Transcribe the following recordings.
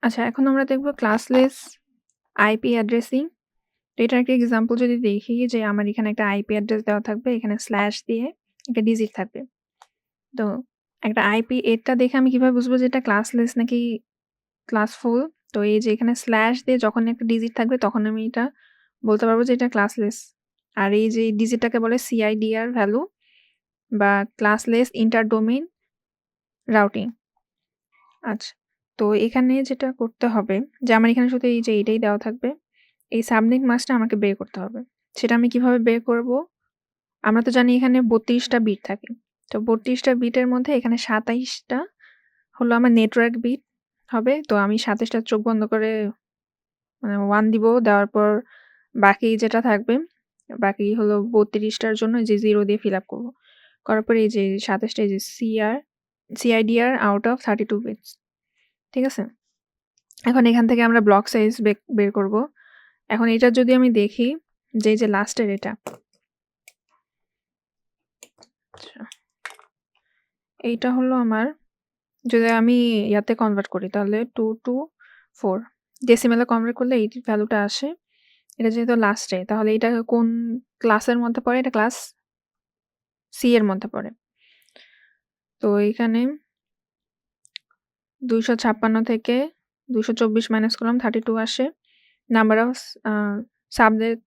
আচ্ছা, এখন আমরা দেখব ক্লাসলেস আইপি অ্যাড্রেসিং। তো এটার একটা এক্সাম্পল যদি দেখি যে আমার এখানে একটা আইপি অ্যাড্রেস দেওয়া থাকবে, এখানে স্ল্যাশ দিয়ে একটা ডিজিট থাকবে। তো একটা আইপি এরটা দেখে আমি কিভাবে বুঝবো যে এটা ক্লাসলেস নাকি ক্লাসফুল? তো এই যে এখানে স্ল্যাশ দিয়ে যখন একটা ডিজিট থাকবে তখন আমি এটা বলতে পারবো যে এটা ক্লাসলেস। আর এই যে ডিজিটটাকে বলে সিআইডিআর ভ্যালু বা ক্লাসলেস ইন্টার ডোমেইন রাউটিং। আচ্ছা। তো এখানে যেটা করতে হবে যে আমার এখানে শুধু এই যে এটাই দেওয়া থাকবে। এই সাবনেট মাস্কটা আমাকে বের করতে হবে। সেটা আমি কিভাবে বের করব? আমরা তো জানি এখানে ৩২ টা বিট থাকে। তো ৩২ টা বিটের মধ্যে এখানে ২৭ টা হলো আমার নেটওয়ার্ক বিট হবে। তো আমি ২৭ টা চোখ বন্ধ করে মানে 1 দিব। দেওয়ার পর বাকি যেটা থাকবে, বাকি হলো ৩২ টার জন্য যে 0 দিয়ে ফিল আপ করব। করার পরে এই যে ২৭ টা এই যে সিআইডিআর আউট অফ 32 বিটস। ঠিক আছে? এখন এখান থেকে আমরা ব্লক সাইজ বের করব। এখন এটা যদি আমি দেখি যে এই যে লাস্টের এটা। আচ্ছা। এইটা হলো আমার যদি আমি ইয়াতে কনভার্ট করি তাহলে 2 to 4 ডেসিমেলে কনভার্ট করলে এই ভ্যালুটা আসে। এটা যেহেতু লাস্টে তাহলে এটা কোন ক্লাসের মধ্যে পড়ে? এটা ক্লাস সি এর মধ্যে পড়ে। তো এখানে ২৫৬ থেকে ২২৪ মাইনাস করলাম 32 আসে। নাম্বার অফ সাবনেট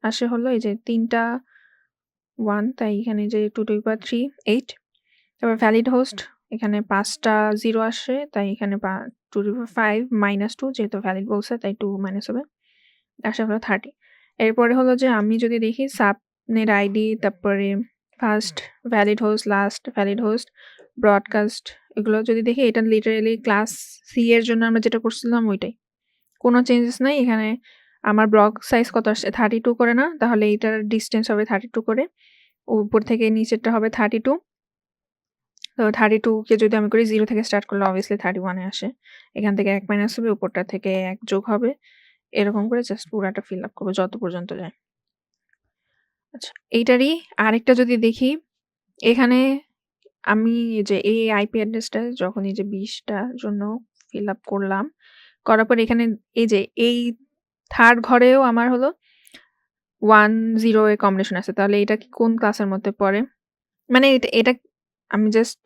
আসে হলো এই যে ৩ টা 1 তাই এখানে যে 2 টু দি পাওয়ার 3 8। তারপর ভ্যালিড হোস্ট এখানে ৫ টা 0 আসে তাই এখানে 2 টু দি পাওয়ার 5 মাইনাস 2 যেহেতু ভ্যালিড বলছে তাই 2 মাইনাস হবে। আসে হলো 30। এরপরে হলো যে আমি যদি দেখি সাবনেট আইডি তারপরে first valid host, last valid host, broadcast এগুলো যদি দেখি এটা লিটারেলি ক্লাস সি এর জন্য আমরা যেটা করছিলাম ওইটাই। কোনো চেঞ্জেস নাই। এখানে আমার ব্লক সাইজ কত আসছে 32 করে না? তাহলে এইটার ডিসট্যান্স হবে 32 করে। উপর থেকে নিচেরটা হবে 32। তো 32 কে যদি আমি করি 0 থেকে স্টার্ট করলে obviously 31 এ আসে। এখান থেকে 1 মাইনাস হবে, উপরটা থেকে 1 যোগ হবে। এরকম করে জাস্ট পুরাটা ফিল আপ করব যত পর্যন্ত যায়। আচ্ছা, এইটারই আরেকটা যদি দেখি, এখানে আমি যে এই আইপি অ্যাড্রেসটা যখন এই যে 20 টার জন্য ফিল আপ করলাম, করার পর এখানে এই যে এই 3rd ঘরেও আমার হলো 1 0 এর কম্বিনেশন আছে। তাহলে এটা কি কোন ক্লাসের মধ্যে পড়ে? মানে এটা আমি জাস্ট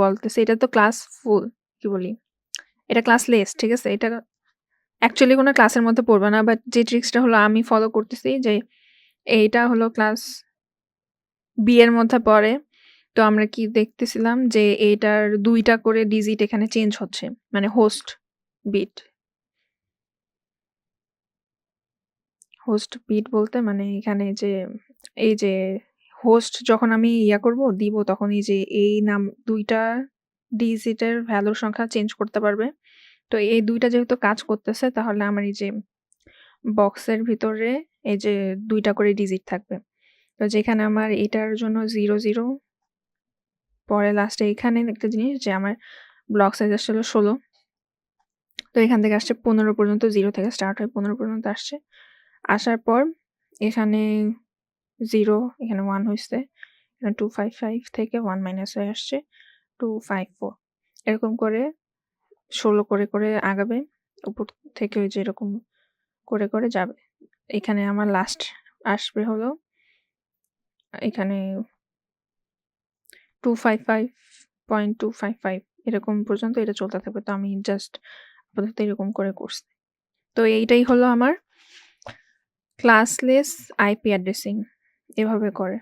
বলতেছি এটা তো ক্লাস ফুল কি বলি? এটা ক্লাসলেস, ঠিক আছে? এটা অ্যাকচুয়ালি কোনো ক্লাসের মধ্যে পড়বে না। বাট যে ট্রিক্সটা হলো আমি ফলো করতেছি যে এইটা হলো ক্লাস বি এর মধ্যে পড়ে। তো আমরা কি দেখতেছিলাম যে এটার ২ টা করে ডিজিট এখানে চেঞ্জ হচ্ছে। মানে হোস্ট বিট বলতে মানে এখানে যে এই যে হোস্ট যখন আমি দিব তখন এই যে এই নাম ২ টা ডিজিটের ভ্যালুর সংখ্যা চেঞ্জ করতে পারবে। তো এই ২ টা যেহেতু কাজ করতেছে তাহলে আমার এই যে বক্সের ভিতরে এই যে ২ টা করে ডিজিট থাকবে। তো যেখানে আমার এটার জন্য 0 0 পরে লাস্টে এখানে একটা জিনিস যে আমার ব্লক সাইজ আসলে 16। তো এখান থেকে আসছে 15 পর্যন্ত 0 থেকে স্টার্ট হয় 15 পর্যন্ত আসছে। আসার পর এখানে 0 এখানে 1 হইছে। এখানে 255 থেকে 1 মাইনাস হয়ে আসছে 254 এরকম করে 16 করে আগাবে। উপর থেকে ওই যে এরকম করে যাবে। এখানে আমার লাস্ট আসবে হলো এখানে 255.255 এরকম পর্যন্ত এটা চলতে থাকবে। তো আমি জাস্ট আপাতত এরকম করে করছি। তো এইটাই হলো আমার ক্লাসলেস আইপি অ্যাড্রেসিং। এভাবে করে।